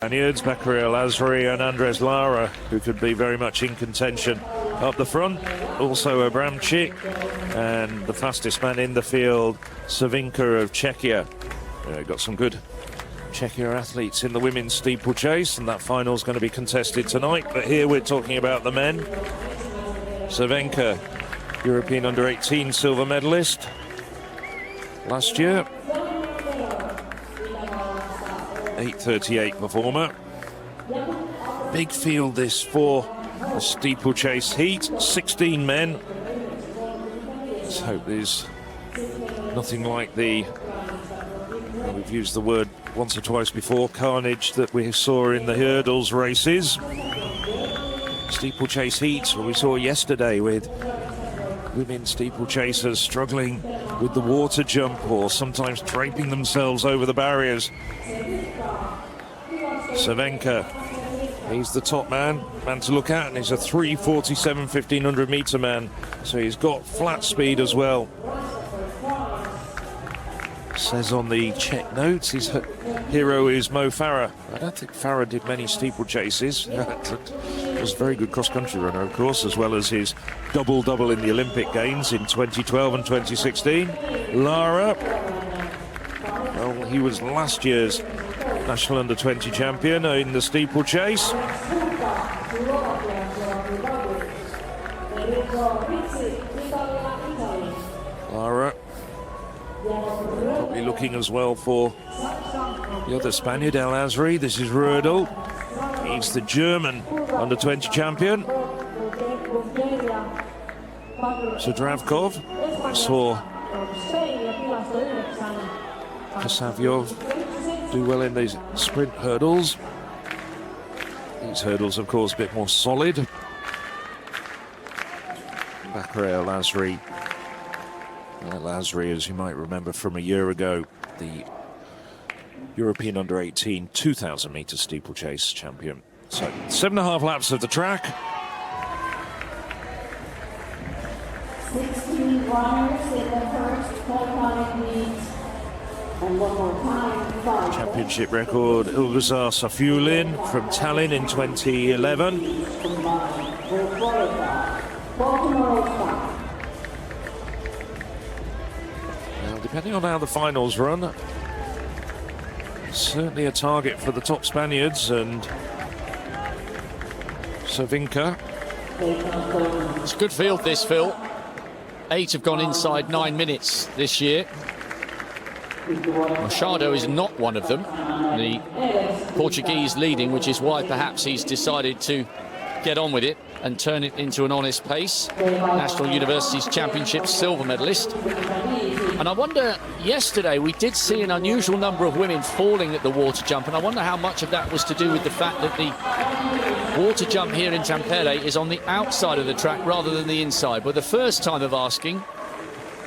Spaniards, Bakary Al-Azri and Andres Lara, who could be very much in contention up the front. Also Abramczyk, and the fastest man in the field, Savinka of Czechia. Got some good Czechia athletes in the women's steeplechase, and that final is going to be contested tonight. But here we're talking about the men. Savinka, European under-18 silver medalist last year. 8:38 performer. Big field this for the steeplechase heat. 16 men. Let's hope there's nothing like we've used the word once or twice before, carnage that we saw in the hurdles races. Steeplechase heats, what we saw yesterday with women steeplechasers struggling with the water jump or sometimes draping themselves over the barriers. Savinka, he's the top man to look at, and he's a 3:47 1500 meter man, so he's got flat speed as well. Says on the check notes his hero is Mo Farah. I don't think Farah did many steeplechases. Was a very good cross-country runner, of course, as well as his double-double in the Olympic Games in 2012 and 2016. Lara, well, he was last year's national under-20 champion in the steeplechase. Lara probably looking as well for the other Spaniard, Al-Azri. This is Rödel. He's the German under-20 champion. Zdravkov. I saw Kasavyov do well in these sprint hurdles. These hurdles, of course, a bit more solid. Bakary Al-Azri. Al-Azri, as you might remember from a year ago, the European under-18 2,000 meter steeplechase champion. So 7.5 laps of the track. 16 runners in the first qualifying meet. And one more time, Championship record, Ilgazar Safiullin from Tallinn in 2011. Now, depending on how the finals run, certainly a target for the top Spaniards, and Savinka. It's a good field, this, Phil. 8 have gone inside 9 minutes this year. Machado is not one of them. The Portuguese leading, which is why perhaps he's decided to get on with it and turn it into an honest pace. National Universities Championship silver medalist. And I wonder, yesterday we did see an unusual number of women falling at the water jump, and I wonder how much of that was to do with the fact that the water jump here in Tampere is on the outside of the track rather than the inside. But the first time of asking,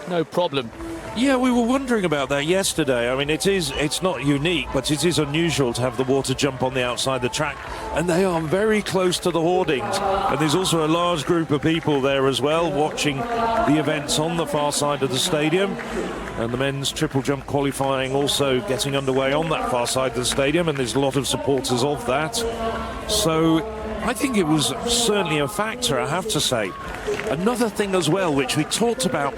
no problem. Yeah, we were wondering about that yesterday. I mean, it's not unique, but it is unusual to have the water jump on the outside of the track, and they are very close to the hoardings. And there's also a large group of people there as well watching the events on the far side of the stadium. And the men's triple jump qualifying also getting underway on that far side of the stadium, and there's a lot of supporters of that. So I think it was certainly a factor, I have to say. Another thing as well, which we talked about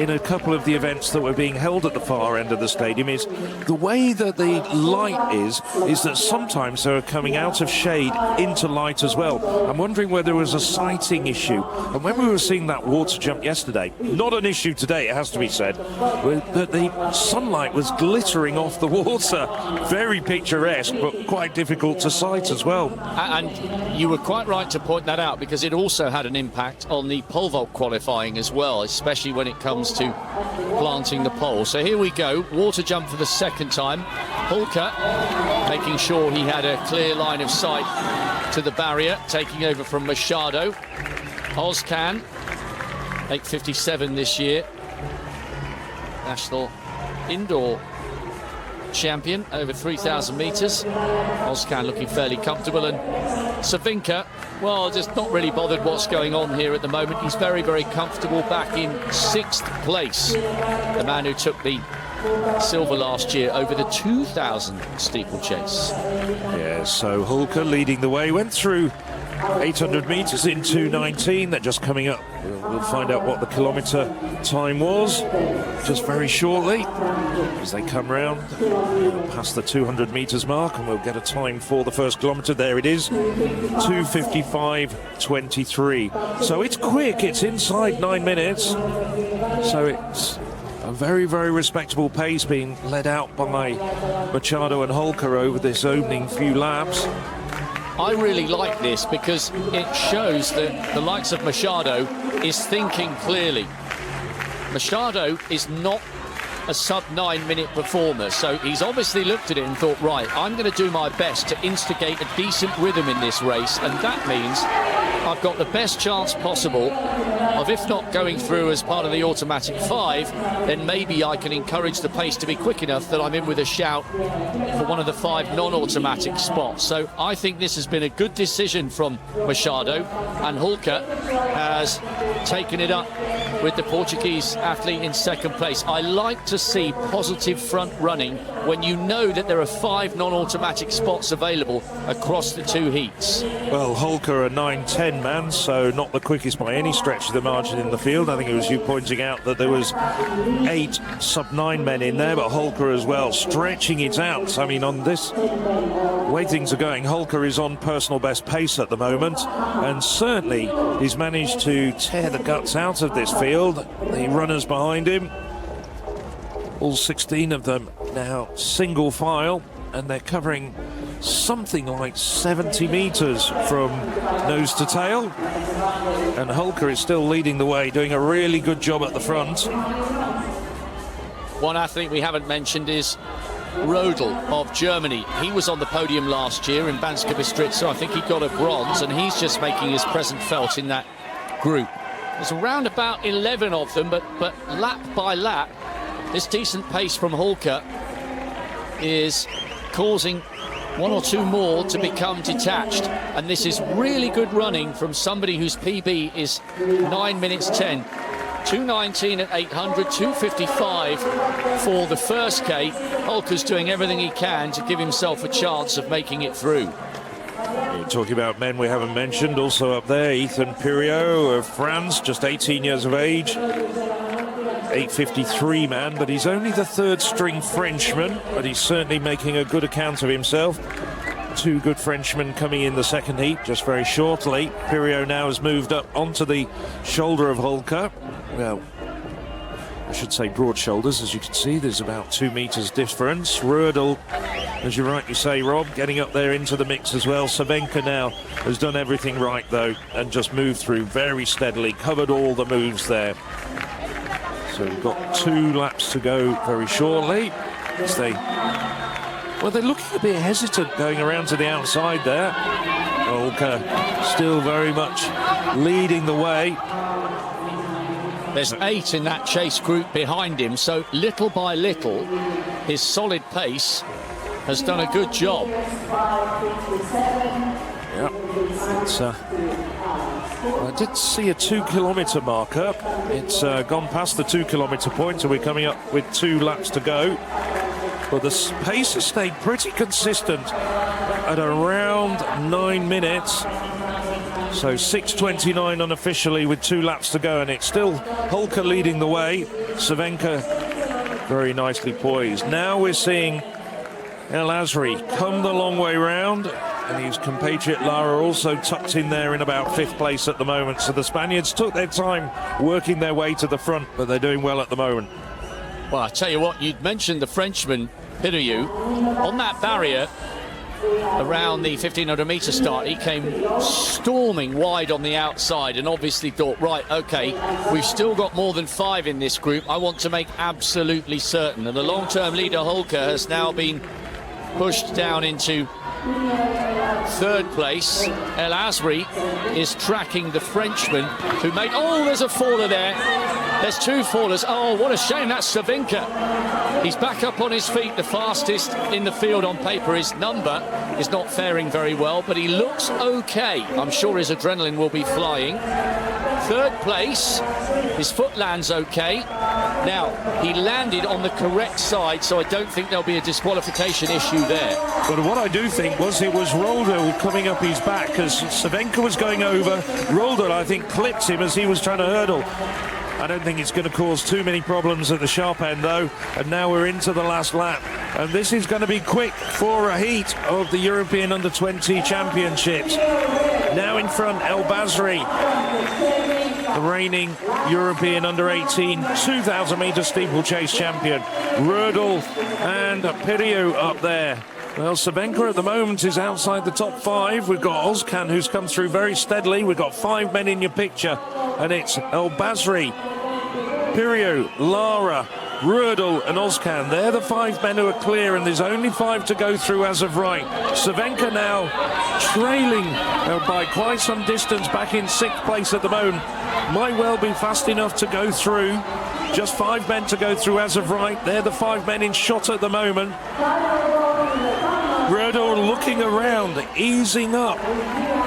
in a couple of the events that were being held at the far end of the stadium, is the way that the light is that sometimes they're coming out of shade into light as well. I'm wondering whether there was a sighting issue. And when we were seeing that water jump yesterday, not an issue today, it has to be said, but the sunlight was glittering off the water. Very picturesque, but quite difficult to sight as well. And you were quite right to point that out, because it also had an impact on the pole vault qualifying as well, especially when it comes to planting the pole. So here we go, water jump for the second time. Hulka making sure he had a clear line of sight to the barrier, taking over from Machado. Ozcan, 8:57 this year, national indoor champion over 3,000 metres. Ozcan looking fairly comfortable, and Savinka, well, just not really bothered what's going on here at the moment. He's very, very comfortable back in 6th place. The man who took the silver last year over the 2000 steeplechase. Yeah, so Hulker leading the way, went through 800 metres in 2:19. They're just coming up. We'll find out what the kilometre time was just very shortly as they come round past the 200 metres mark, and we'll get a time for the first kilometre. There it is, 2:55.23. So it's quick, it's inside 9 minutes. So it's a very, very respectable pace being led out by Machado and Hulker over this opening few laps. I really like this because it shows that the likes of Machado is thinking clearly. Machado is not a sub-9 minute performer, so he's obviously looked at it and thought, right, I'm going to do my best to instigate a decent rhythm in this race, and that means I've got the best chance possible of, if not going through as part of the automatic 5, then maybe I can encourage the pace to be quick enough that I'm in with a shout for one of the 5 non-automatic spots. So I think this has been a good decision from Machado, and Hulker has taken it up with the Portuguese athlete in second place. I like to see positive front running when you know that there are 5 non-automatic spots available across the 2 heats. Well, Hulker a 9:10 man, so not the quickest by any stretch of the margin in the field. I think it was you pointing out that there was 8 sub-9 men in there, but Hulker as well, stretching it out. I mean, on this way things are going, Hulker is on personal best pace at the moment, and certainly he's managed to tear the guts out of this field. The runners behind him, all 16 of them now single file, and they're covering something like 70 metres from nose to tail, and Hulker is still leading the way, doing a really good job at the front. One athlete we haven't mentioned is Rodel of Germany. He was on the podium last year in Banska Bystrica. I think he got a bronze, and he's just making his presence felt in that group. There's around about 11 of them, but lap by lap, this decent pace from Hulker is causing 1 or 2 more to become detached, and this is really good running from somebody whose PB is 9 minutes 10. 2:19 at 800, 2:55 for the first K. Hulker's doing everything he can to give himself a chance of making it through. You're talking about men we haven't mentioned, also up there, Ethan Piriot of France, just 18 years of age. 8:53 man, but he's only the 3rd string Frenchman, but he's certainly making a good account of himself. 2 good Frenchmen coming in the second heat just very shortly. Piriot now has moved up onto the shoulder of Hulker. Well, I should say broad shoulders, as you can see. There's about 2 metres difference. Rodel, as you rightly say, Rob, getting up there into the mix as well. Cervenka now has done everything right, though, and just moved through very steadily, covered all the moves there. So we've got 2 laps to go very shortly. As they're looking a bit hesitant going around to the outside there. Hulker still very much leading the way. There's 8 in that chase group behind him, so little by little, his solid pace has done a good job. Yeah, I did see a 2 kilometre marker. It's gone past the 2 kilometre point, so we're coming up with 2 laps to go. But the pace has stayed pretty consistent at around 9 minutes. So 6:29 unofficially with 2 laps to go, and it's still Hulker leading the way. Cervenka very nicely poised. Now we're seeing El Asri come the long way round, and his compatriot Lara also tucked in there in about 5th place at the moment. So the Spaniards took their time working their way to the front, but they're doing well at the moment. Well, I tell you what, you'd mentioned the Frenchman Piriot on that barrier around the 1500 metre start. He came storming wide on the outside and obviously thought, right, okay, we've still got more than 5 in this group. I want to make absolutely certain. And the long-term leader Hulker has now been pushed down into 3rd place. El Asri is tracking the Frenchman who made... Oh, there's a faller there. There's 2 fallers. Oh, what a shame. That's Cervenka. He's back up on his feet, the fastest in the field on paper. His number is not faring very well, but he looks okay. I'm sure his adrenaline will be flying. 3rd place, his foot lands okay. Now, he landed on the correct side, so I don't think there'll be a disqualification issue there. But what I do think was it was Roldel coming up his back as Cervenka was going over. Roldel, I think, clipped him as he was trying to hurdle. I don't think it's going to cause too many problems at the sharp end, though. And now we're into the last lap. And this is going to be quick for a heat of the European Under-20 Championships. Now in front, El Basri, the reigning European Under-18 2,000-metre steeplechase champion. Rödl and Pirjo up there. Well, Cervenka at the moment is outside the top 5. We've got Ozkan, who's come through very steadily. We've got 5 men in your picture, and it's El Basri, Pirjo, Lara, Rödl and Ozkan. They're the 5 men who are clear, and there's only 5 to go through as of right. Cervenka now trailing by quite some distance, back in 6th place at the moment. Might well be fast enough to go through. Just 5 men to go through as of right. They're the 5 men in shot at the moment. Rödl looking around, easing up.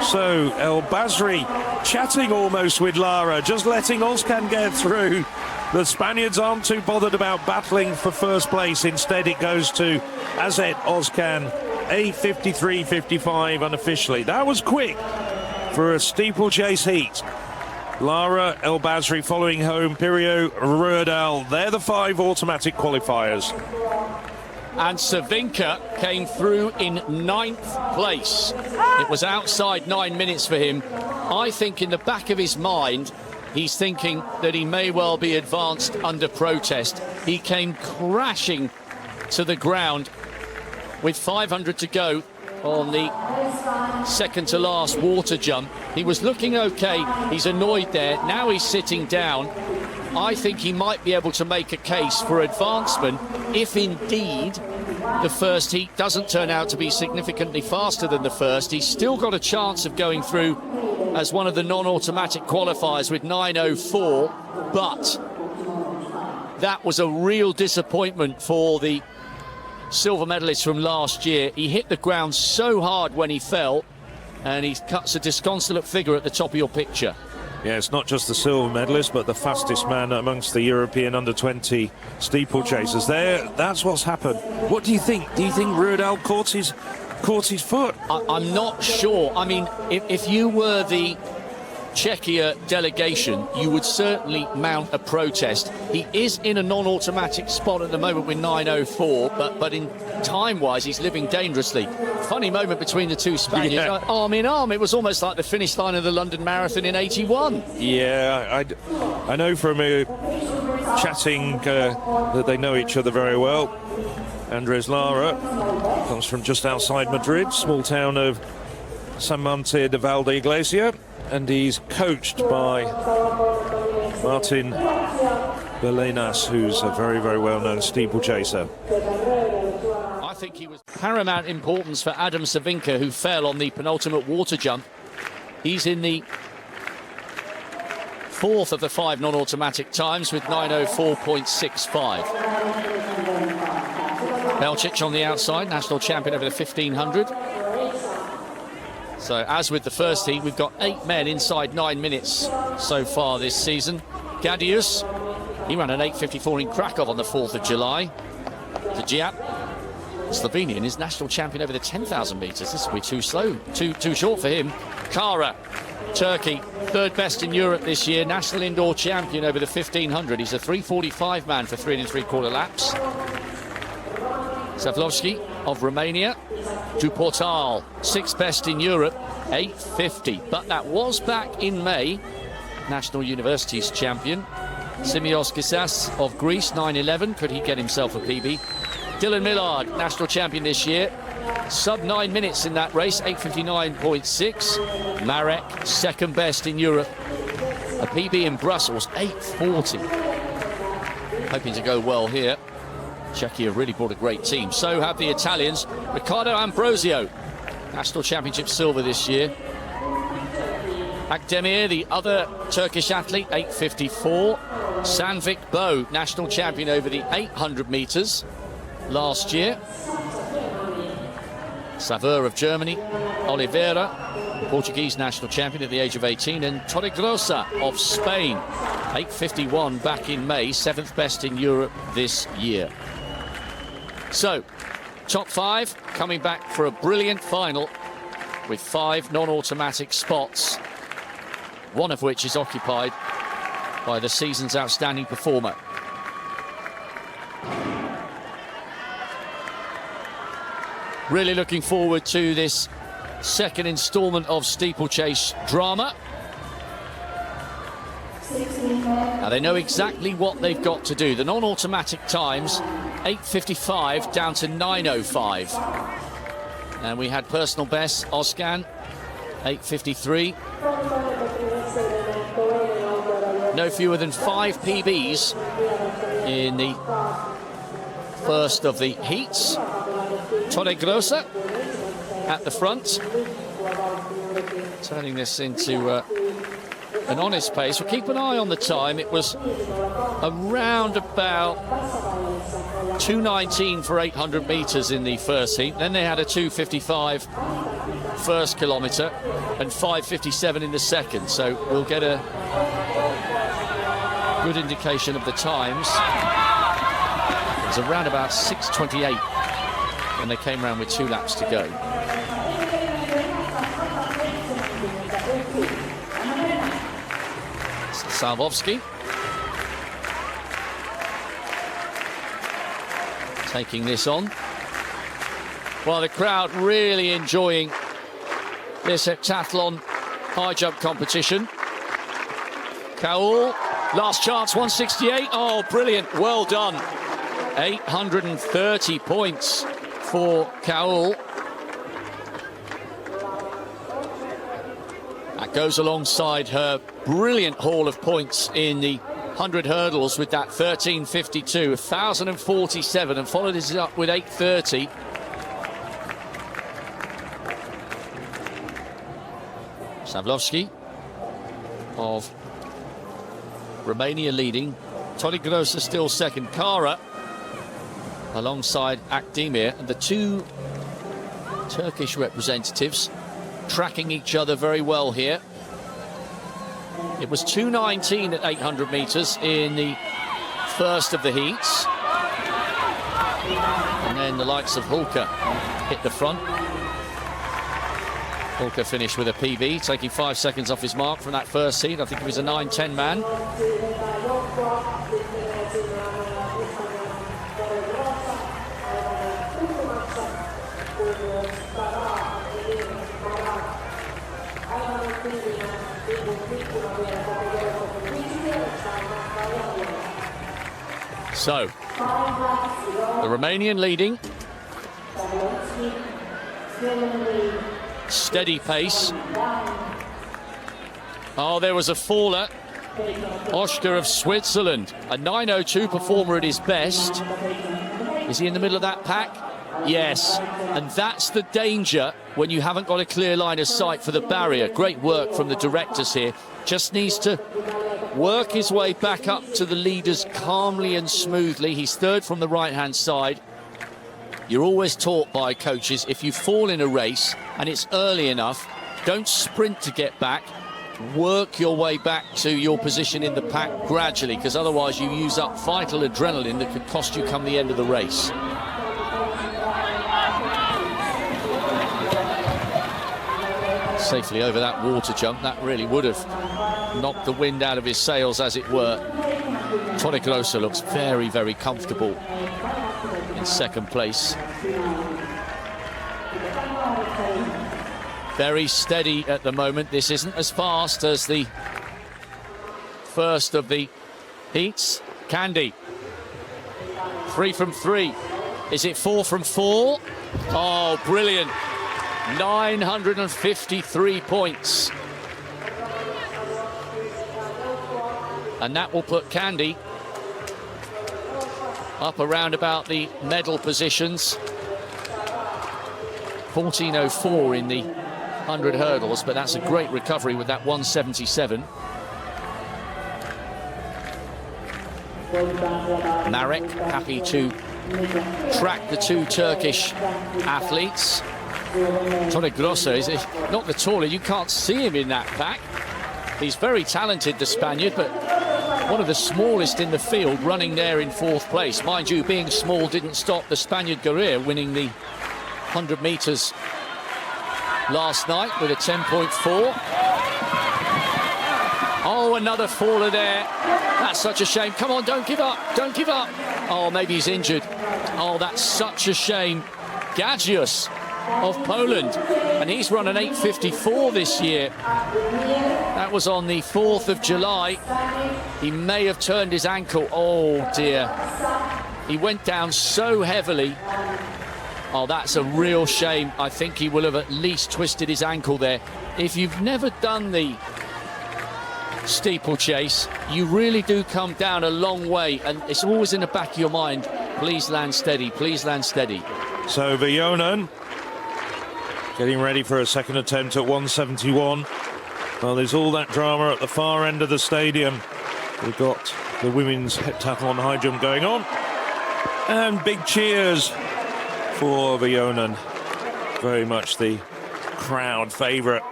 So El Basri chatting almost with Lara, just letting Ozkan get through. The Spaniards aren't too bothered about battling for first place. Instead, it goes to Azet Ozkan, 8:53.55 unofficially. That was quick for a steeplechase heat. Lara, El Basri following home, Pirjo, Rödl. They're the 5 automatic qualifiers. And Cervenka came through in 9th place. It was outside 9 minutes for him. I think in the back of his mind, he's thinking that he may well be advanced under protest. He came crashing to the ground with 500 to go on the second to last water jump. He was looking okay. He's annoyed there. Now he's sitting down. I think he might be able to make a case for advancement if indeed the first heat doesn't turn out to be significantly faster than the first. He's still got a chance of going through as one of the non-automatic qualifiers with 9:04, but that was a real disappointment for the silver medalist from last year. He hit the ground so hard when he fell, and he cuts a disconsolate figure at the top of your picture. Yeah, it's not just the silver medalist, but the fastest man amongst the European under-20 steeplechasers. There, that's what's happened. What do you think? Do you think Rödl caught his foot? I'm not sure. I mean, if you were the Czechia delegation, you would certainly mount a protest. He is in a non-automatic spot at the moment with 9:04, but in time-wise, he's living dangerously. Funny moment between the two Spaniards, Yeah. Arm in arm. It was almost like the finish line of the London Marathon in '81. Yeah, I know from chatting that they know each other very well. Andres Lara comes from just outside Madrid, small town of San Monte de Valdeiglesia, and he's coached by Martin Belenas, who's a very, very well-known steeplechaser. I think he was paramount importance for Adam Cervenka, who fell on the penultimate water jump. He's in the 4th of the 5 non-automatic times with 9:04.65. Belcic on the outside, national champion over the 1500. So as with the first heat, we've got 8 men inside 9 minutes so far this season. Gadius, he ran an 8:54 in Krakow on the 4th of July. Djiap, Slovenian, is national champion over the 10,000 metres. This will be too slow, too short for him. Kara, Turkey, 3rd best in Europe this year, national indoor champion over the 1500. He's a 3:45 man for 3 3/4 laps. Savlovsky of Romania. Duportal, 6th best in Europe, 8:50. But that was back in May. National Universities champion. Simios Gisas of Greece, 9:11. Could he get himself a PB? Dylan Millard, national champion this year. Sub 9 minutes in that race, 8:59.6. Marek, 2nd best in Europe. A PB in Brussels, 8:40. Hoping to go well here. Czechia really brought a great team. So have the Italians. Riccardo Ambrosio, national championship silver this year. Akdemir, the other Turkish athlete, 8:54. Sandvik Bo, national champion over the 800 metres last year. Saveur of Germany. Oliveira, Portuguese national champion at the age of 18. And Torregrossa of Spain, 8:51 back in May, 7th best in Europe this year. So, top 5 coming back for a brilliant final with 5 non-automatic spots, one of which is occupied by the season's outstanding performer. Really looking forward to this second instalment of Steeplechase drama. Now they know exactly what they've got to do. The non-automatic times, 8:55 down to 9:05. And we had personal best, Oscan, 8:53. No fewer than 5 PBs in the first of the heats. Torre Grossa at the front, turning this into an honest pace. We'll keep an eye on the time. It was around about 2:19 for 800 metres in the first heat. Then they had a 2:55 first kilometre and 5:57 in the second. So we'll get a good indication of the times. It was around about 6:28 when they came around with 2 laps to go. Salvovsky taking this on, while the crowd really enjoying this heptathlon high jump competition. Kaul, last chance, 168. Oh, brilliant, well done. 830 points for Kaul. That goes alongside her brilliant haul of points in the 100 hurdles with that 13:52, 1,047, and followed it up with 8:30. Savlovsky of Romania leading. Torre Grossa still second. Kara alongside Akdemir, and the 2 Turkish representatives tracking each other very well here. It was 2:19 at 800 metres in the first of the heats. And then the likes of Hulka hit the front. Hulka finished with a PB, taking 5 seconds off his mark from that first heat. I think he was a 9:10 man. So, the Romanian leading. Steady pace. Oh, there was a faller. Oshka of Switzerland, a 9:02 performer at his best. Is he in the middle of that pack? Yes, and that's the danger when you haven't got a clear line of sight for the barrier. Great work from the directors here. Just needs to work his way back up to the leaders calmly and smoothly. He's third from the right-hand side. You're always taught by coaches, if you fall in a race and it's early enough, don't sprint to get back. Work your way back to your position in the pack gradually, because otherwise you use up vital adrenaline that could cost you come the end of the race. Safely over that water jump. That really would have knocked the wind out of his sails, as it were. Torre Grossa looks very, very comfortable in second place. Very steady at the moment. This isn't as fast as the first of the heats. Candy, 3 from 3. Is it 4 from 4? Oh, brilliant. 953 points. And that will put Candy up around about the medal positions. 14:04 in the 100 hurdles, but that's a great recovery with that 177. Marek happy to track the 2 Turkish athletes. Torre Grossa is not the taller. You can't see him in that pack. He's very talented, the Spaniard, but one of the smallest in the field, running there in 4th place. Mind you, being small didn't stop the Spaniard Guerrero winning the 100 metres last night with a 10.4. Oh, another faller there. That's such a shame. Come on, don't give up. Don't give up. Oh, maybe he's injured. Oh, that's such a shame. Gagius of Poland, and he's run an 8:54 this year. That was on the 4th of July. He may have turned his ankle. Oh dear, he went down so heavily. Oh, that's a real shame. I think he will have at least twisted his ankle there. If you've never done the steeplechase, you really do come down a long way, and it's always in the back of your mind, please land steady, please land steady. So Vionen getting ready for a second attempt at 171. Well, there's all that drama at the far end of the stadium. We've got the women's heptathlon high jump going on, and big cheers for Vionen. Very much the crowd favourite.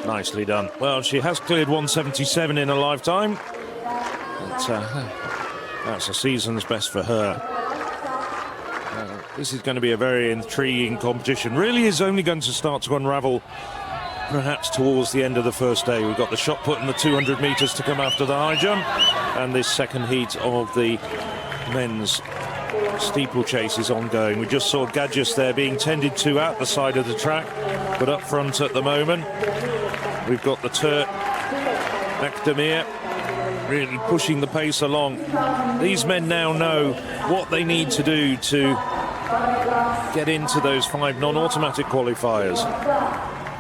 Nicely done. Well, she has cleared 177 in a lifetime. That's a season's best for her. This is going to be a very intriguing competition. Really is only going to start to unravel perhaps towards the end of the first day. We've got the shot put in the 200 metres to come after the high jump, and this second heat of the men's steeplechase is ongoing. We just saw Gagius there being tended to at the side of the track, but up front at the moment we've got the Turk Akdemir really pushing the pace along. These men now know what they need to do to get into those 5 non-automatic qualifiers.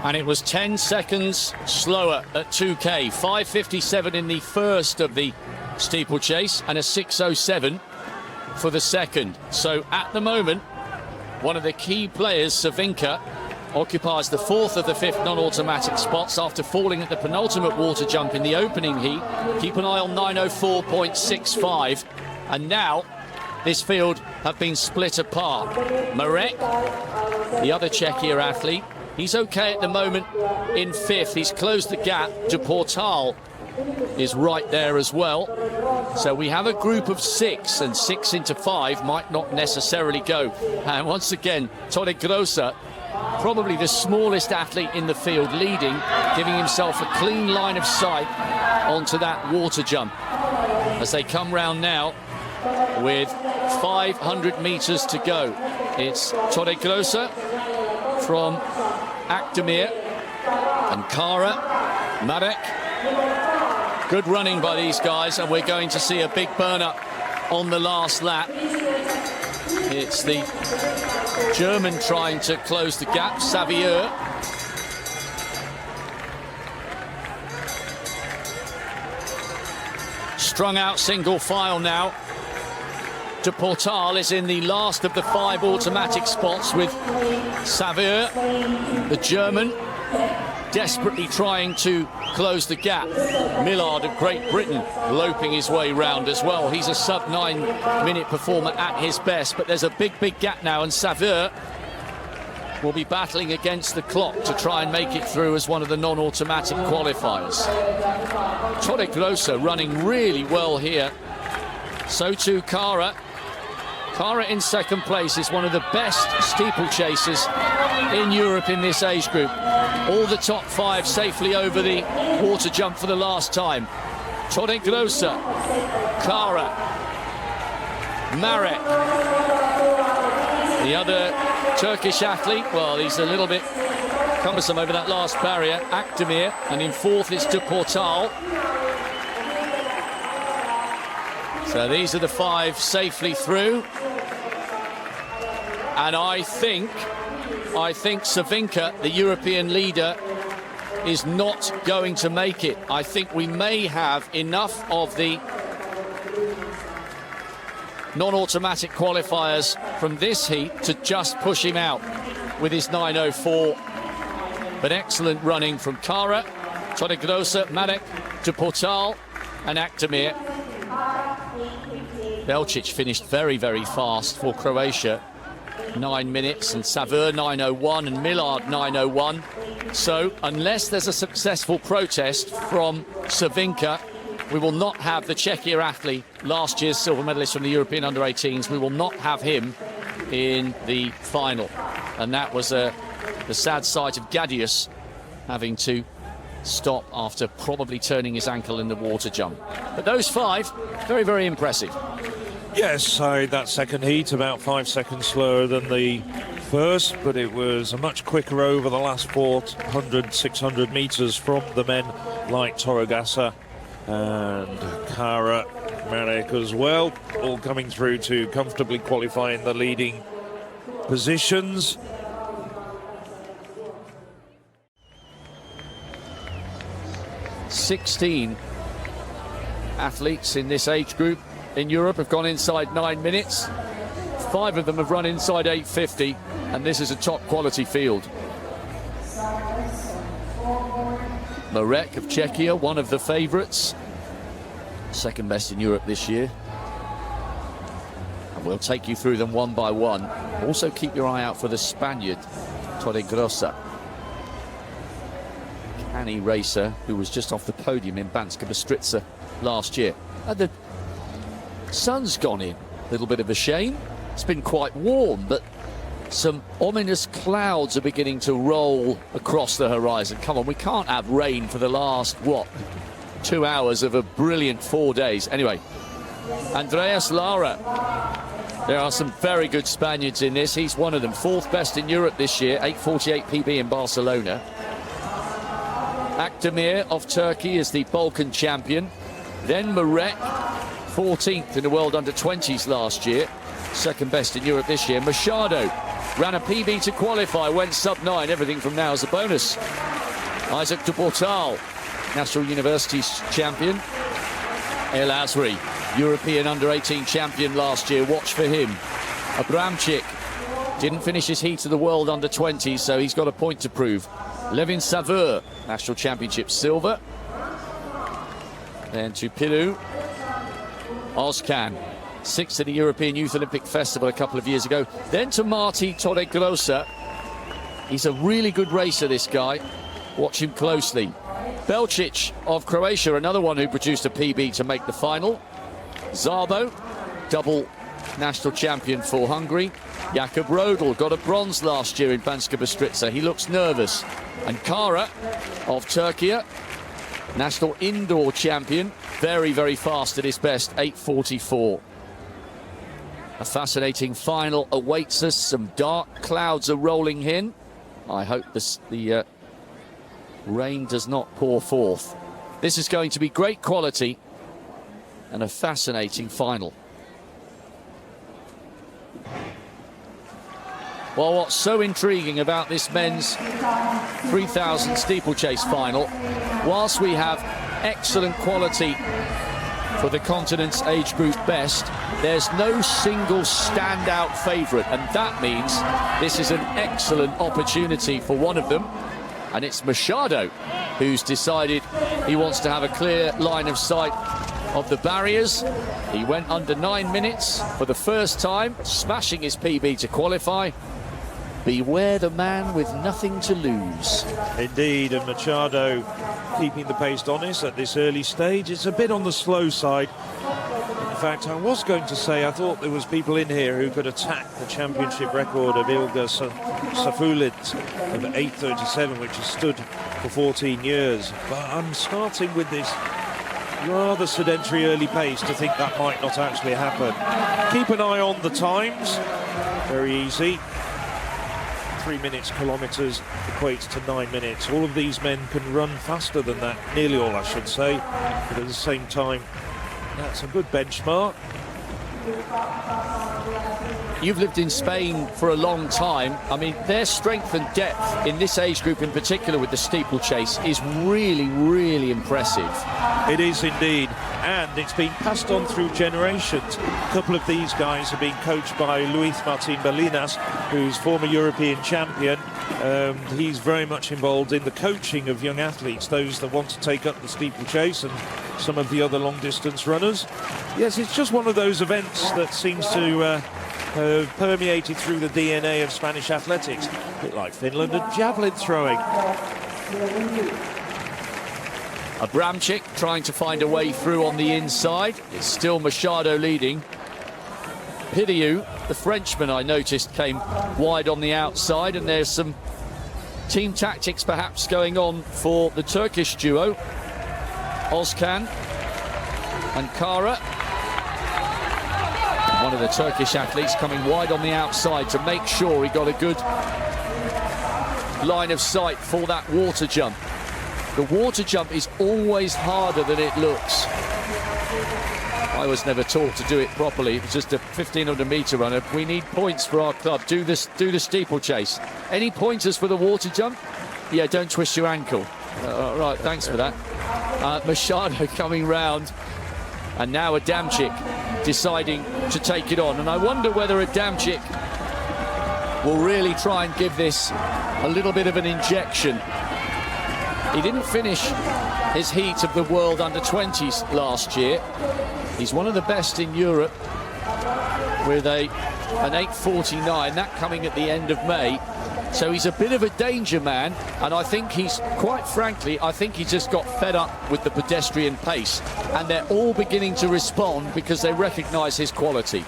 And it was 10 seconds slower at 2K. 5:57 in the first of the steeplechase and a 6:07 for the second. So at the moment, one of the key players, Savinka, occupies the 4th of the 5th non-automatic spots after falling at the penultimate water jump in the opening heat. Keep an eye on 9:04.65. And now this field have been split apart. Marek, the other Czechia athlete, he's okay at the moment in 5th. He's closed the gap. De Portal is right there as well. So we have a group of 6, and 6 into 5 might not necessarily go. And once again, Tore Grosse, probably the smallest athlete in the field, leading, giving himself a clean line of sight onto that water jump. As they come round now with 500 metres to go. It's Tore Grosse from Akdemir and Kara, Marek. Good running by these guys, and we're going to see a big burn-up on the last lap. It's the German trying to close the gap, Xavier. Strung out single file now. De Portal is in the last of the 5 automatic spots with Xavier, the German, desperately trying to close the gap. Millard of Great Britain loping his way round as well. He's a sub-9 minute performer at his best, but there's a big gap now, and Xavier will be battling against the clock to try and make it through as one of the non-automatic qualifiers. Tore Grosse running really well here. So too Kara. Kara in second place is one of the best steeplechasers in Europe in this age group. All the top 5 safely over the water jump for the last time. Tore Grosse, Kara, Marek. The other Turkish athlete, well, he's a little bit cumbersome over that last barrier, Akdemir, and in 4th it's De Portal. So these are the 5 safely through. And I think Savinka, the European leader, is not going to make it. I think we may have enough of the non-automatic qualifiers from this heat to just push him out with his 9:04. But excellent running from Kara, Tore Grosse, Marek, De Portal and Akdemir. Belčić finished very fast for Croatia. 9 minutes, and Xavier 9:01 and Millard 9:01. So unless there's a successful protest from Savinka, We will not have the Czechia athlete, last year's silver medalist from the European Under-18s. We will not have him in the final. And that was the sad sight of Gadius having to stop after probably turning his ankle in the water jump. But those 5, very, very impressive. Yes, that second heat about 5 seconds slower than the first, but it was a much quicker over the last 400, 600 metres from the men like Torogasa and Kara, Marek as well, all coming through to comfortably qualify in the leading positions. "16 athletes in this age group in Europe have gone inside 9 minutes. 5 of them have run inside 8:50, and this is a top quality field. Marek of Czechia, one of the favourites, second best in Europe this year. And we'll take you through them one by one. Also keep your eye out for the Spaniard, Torregrosa. Canny racer who was just off the podium in Banska Bystrica last year. And the sun's gone in, a little bit of a shame. It's been quite warm, but some ominous clouds are beginning to roll across the horizon. Come on, we can't have rain for the last, 2 hours of a brilliant 4 days. Anyway, Andreas Lara. There are some very good Spaniards in this. He's one of them. 4th best in Europe this year, 8:48 PB in Barcelona. Akdemir of Turkey is the Balkan champion. Then Marek, 14th in the World Under-20s last year. Second best in Europe this year. Machado ran a PB to qualify, went sub-9. Everything from now is a bonus. Isaac de Portal, National Universities champion. El Azri, European Under-18 champion last year. Watch for him. Abramczyk didn't finish his heat of the World Under-20s, so he's got a point to prove. Levin Savur, National Championship silver. Then to Pilu. Ozcan, 6th at the European Youth Olympic Festival a couple of years ago. Then to Marti Torregrosa. He's a really good racer, this guy. Watch him closely. Belcic of Croatia, another one who produced a PB to make the final. Zabo, double national champion for Hungary. Jakob Rodel got a bronze last year in Banska Bystrica. He looks nervous. And Kara of Turkey, national indoor champion. Very, very fast at his best, 8:44. A fascinating final awaits us. Some dark clouds are rolling in. I hope the rain does not pour forth. This is going to be great quality and a fascinating final. Well, what's so intriguing about this men's 3,000 steeplechase final, whilst we have excellent quality for the continent's age group best, there's no single standout favourite, and that means this is an excellent opportunity for one of them, and it's Machado, who's decided he wants to have a clear line of sight of the barriers. He went under 9 minutes for the first time, smashing his PB to qualify. Beware the man with nothing to lose. Indeed, and Machado keeping the pace honest at this early stage. It's a bit on the slow side. In fact, I was going to say I thought there was people in here who could attack the championship record of Ilga Safulit of 8:37, which has stood for 14 years. But I'm starting with this rather sedentary early pace to think that might not actually happen. Keep an eye on the times. Very easy. 3 minutes kilometres equates to 9 minutes. All of these men can run faster than that, nearly all I should say, but at the same time that's a good benchmark. You've lived in Spain for a long time. I mean, their strength and depth in this age group in particular with the steeplechase is really, really impressive. It is indeed, and it's been passed on through generations. A couple of these guys have been coached by Luis Martin Balinas, who's former European champion. He's very much involved in the coaching of young athletes, those that want to take up the steeplechase and some of the other long distance runners. Yes, it's just one of those events that seems to permeated through the DNA of Spanish athletics, a bit like Finland and javelin throwing. Abramczyk trying to find a way through on the inside. It's still Machado leading. Piriou, the Frenchman, I noticed, came wide on the outside, and there's some team tactics perhaps going on for the Turkish duo. Özkan and Kara. One of the Turkish athletes coming wide on the outside to make sure he got a good line of sight for that water jump. The water jump is always harder than it looks. I was never taught to do it properly. It was just a 1500-meter runner. We need points for our club. Do the steeplechase. Any pointers for the water jump? Yeah, don't twist your ankle. Right, thanks for that. Machado coming round, and now Adamczyk deciding to take it on. And I wonder whether Adamczyk will really try and give this a little bit of an injection. He didn't finish his heat of the World Under-20s last year. He's one of the best in Europe with an 8:49, that coming at the end of May. So he's a bit of a danger man, and I think he's, quite frankly, I think he just got fed up with the pedestrian pace, and they're all beginning to respond because they recognise his quality.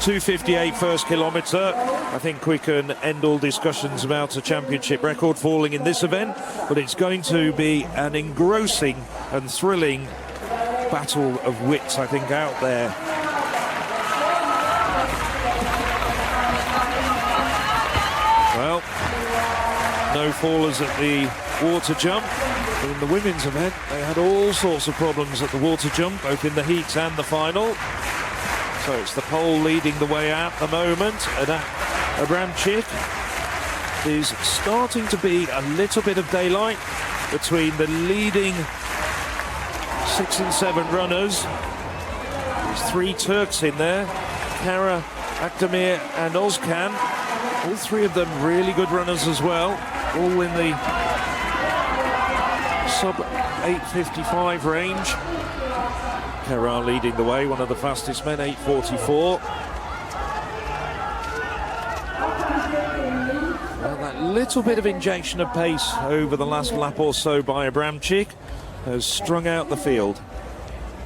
2:58 first kilometre. I think we can end all discussions about a championship record falling in this event, but it's going to be an engrossing and thrilling battle of wits, I think, out there. Well, no fallers at the water jump, but in the women's event they had all sorts of problems at the water jump, both in the heats and the final. So it's the pole leading the way out at the moment, and Abramczyk is starting to be a little bit of daylight between the leading 6 and 7 runners. There's 3 Turks in there, Kara, Akdemir and Özkan. All 3 of them really good runners as well, all in the sub 8:55 range. Kara leading the way, one of the fastest men, 8:44. Well, that little bit of injection of pace over the last lap or so by Abramczyk has strung out the field.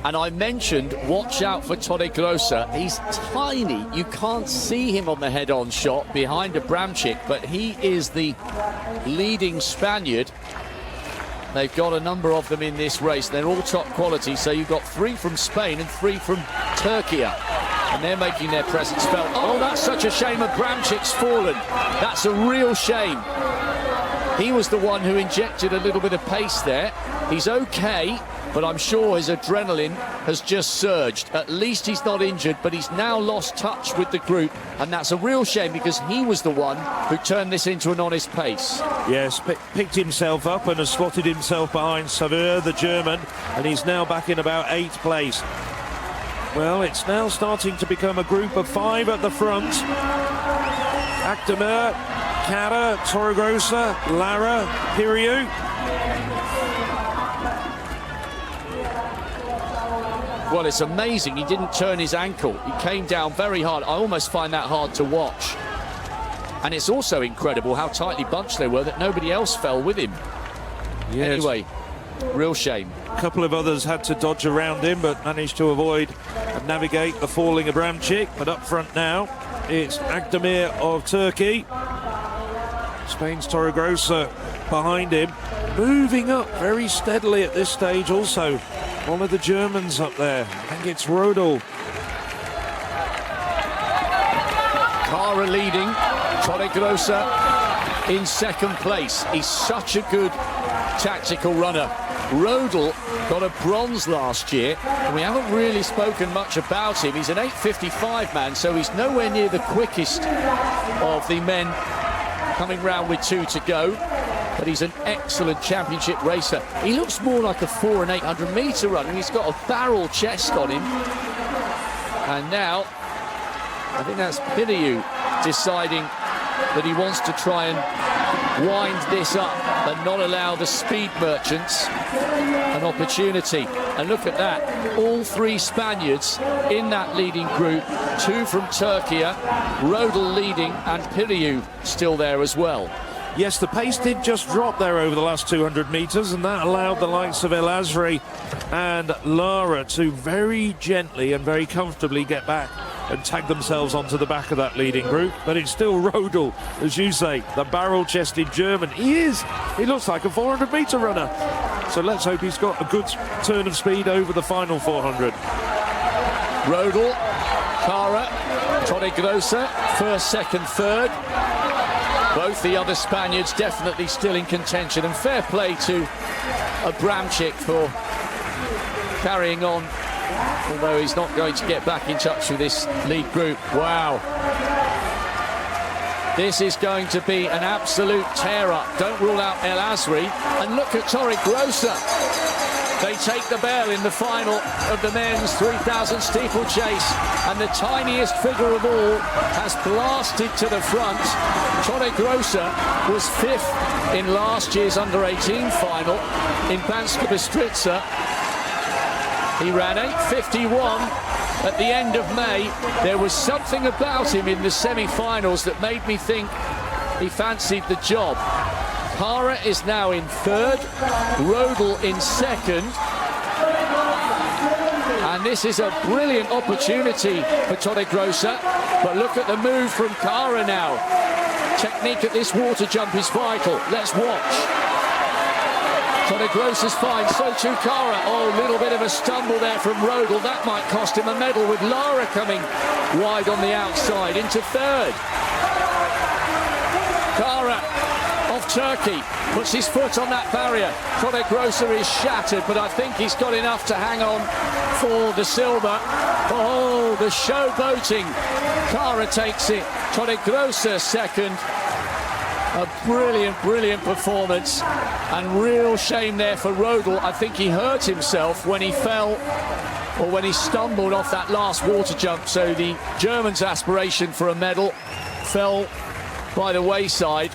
And I mentioned, watch out for Torregrossa. He's tiny. You can't see him on the head-on shot behind Abramczyk, but he is the leading Spaniard. They've got a number of them in this race. They're all top quality. So you've got 3 from Spain and 3 from Turkey. And they're making their presence felt. Oh, that's such a shame. Abramczyk's fallen. That's a real shame. He was the one who injected a little bit of pace there. He's okay, but I'm sure his adrenaline has just surged. At least he's not injured, but he's now lost touch with the group, and that's a real shame because he was the one who turned this into an honest pace. Yes, picked himself up and has slotted himself behind Saveur, the German, and he's now back in about 8th place. Well, it's now starting to become a group of 5 at the front. Akdemir, Kara, Torregrossa, Lara, Piriou. Well, it's amazing he didn't turn his ankle. He came down very hard. I almost find that hard to watch. And it's also incredible how tightly bunched they were that nobody else fell with him. Yes. Anyway, real shame. A couple of others had to dodge around him, but managed to avoid and navigate the falling Abramczyk. But up front now, it's Akdemir of Turkey. Spain's Torregrossa behind him, moving up very steadily at this stage. Also, one of the Germans up there, I think it's Rodel. Kara leading, Torregrossa in 2nd place. He's such a good tactical runner. Rodel got a bronze last year, and we haven't really spoken much about him. He's an 8:55 man, so he's nowhere near the quickest of the men coming round with 2 to go. But he's an excellent championship racer. He looks more like a 400 and 800 meter runner. He's got a barrel chest on him. And now, I think that's Piriou deciding that he wants to try and wind this up and not allow the speed merchants an opportunity. And look at that, all 3 Spaniards in that leading group, 2 from Turkey, Rodel leading, and Piriou still there as well. Yes, the pace did just drop there over the last 200 metres, and that allowed the likes of El Azri and Lara to very gently and very comfortably get back and tag themselves onto the back of that leading group. But it's still Rodel, as you say, the barrel-chested German. He looks like a 400-metre runner. So let's hope he's got a good turn of speed over the final 400. Rodel, Cara, Torregrossa, first, second, third. Both the other Spaniards definitely still in contention, and fair play to Abramczyk for carrying on, although he's not going to get back in touch with this lead group. Wow. This is going to be an absolute tear-up. Don't rule out El Azri. And look at Torregrossa. They take the bell in the final of the men's 3,000 steeplechase, and the tiniest figure of all has blasted to the front. Torregrossa was fifth in last year's under-18 final in Banska Bystrica. He ran 8:51 at the end of May. There was something about him in the semi-finals that made me think he fancied the job. Cara is now in third, Rodel in second, and this is a brilliant opportunity for Torregrossa. But look at the move from Cara now. Technique at this water jump is vital. Let's watch. Torregrossa's fine, so too Cara. Oh, a little bit of a stumble there from Rodel. That might cost him a medal, with Lara coming wide on the outside into third. Cara, off Turkey, puts his foot on that barrier. Torregrossa is shattered, but I think he's got enough to hang on for the silver. Oh, the showboating. Cara takes it. Torregrossa second. A brilliant, brilliant performance, and real shame there for Rodel. I think he hurt himself when he fell, or when he stumbled off that last water jump, so the Germans' aspiration for a medal fell by the wayside.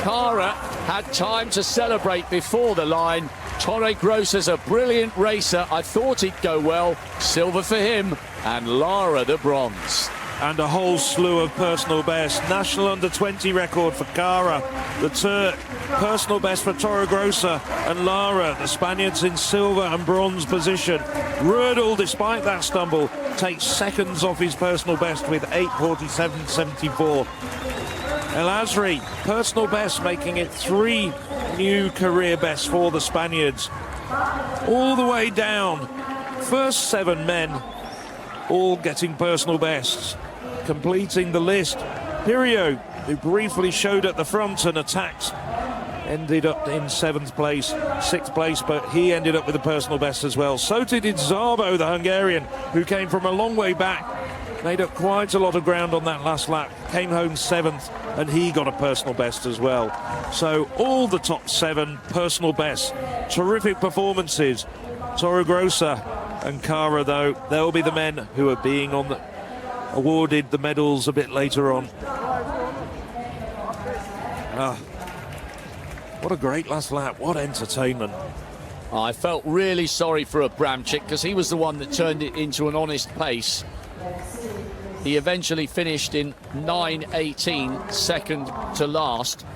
Cara had time to celebrate before the line. Torregrossa's a brilliant racer. I thought he'd go well. Silver for him, and Lara the bronze. And a whole slew of personal best. National under-20 record for Cara, the Turk. Personal best for Torregrossa and Lara, the Spaniards in silver and bronze position. Rodel, despite that stumble, takes seconds off his personal best with 8:47.74. El Azri, personal best, making it 3 new career bests for the Spaniards. All the way down. First 7 men, all getting personal bests. Completing the list, Pirio, who briefly showed at the front and attacked, ended up in 7th place, 6th place, but he ended up with a personal best as well. So did Szabo, the Hungarian, who came from a long way back, made up quite a lot of ground on that last lap, came home 7th, and he got a personal best as well. So all the top 7 personal bests. Terrific performances. Torregrossa and Cara, though, they'll be the men who are being awarded the medals a bit later on. What a great last lap. What entertainment. I felt really sorry for Abramczyk, because he was the one that turned it into an honest pace. He eventually finished in 9:18, second to last.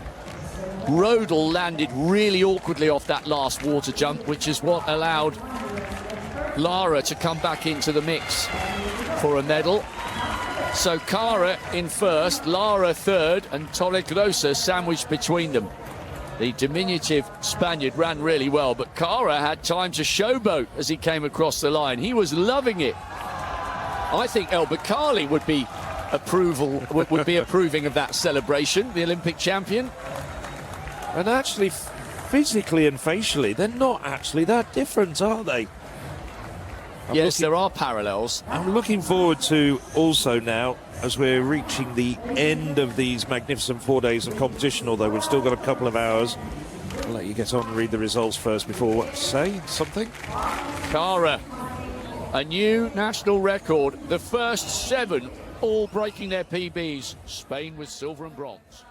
Rodel landed really awkwardly off that last water jump, which is what allowed Lara to come back into the mix for a medal. So Cara in first, Lara third, and Torregrossa sandwiched between them. The diminutive Spaniard ran really well, but Cara had time to showboat as he came across the line. He was loving it. I think El Bakkali would be approving of that celebration, the Olympic champion. And actually, physically and facially, they're not actually that different, are they? Yes, there are parallels. I'm looking forward to also now, as we're reaching the end of these magnificent 4 days of competition, although we've still got a couple of hours. I'll let you get on and read the results first before saying something. Cara, a new national record. The first 7 all breaking their PBs. Spain with silver and bronze.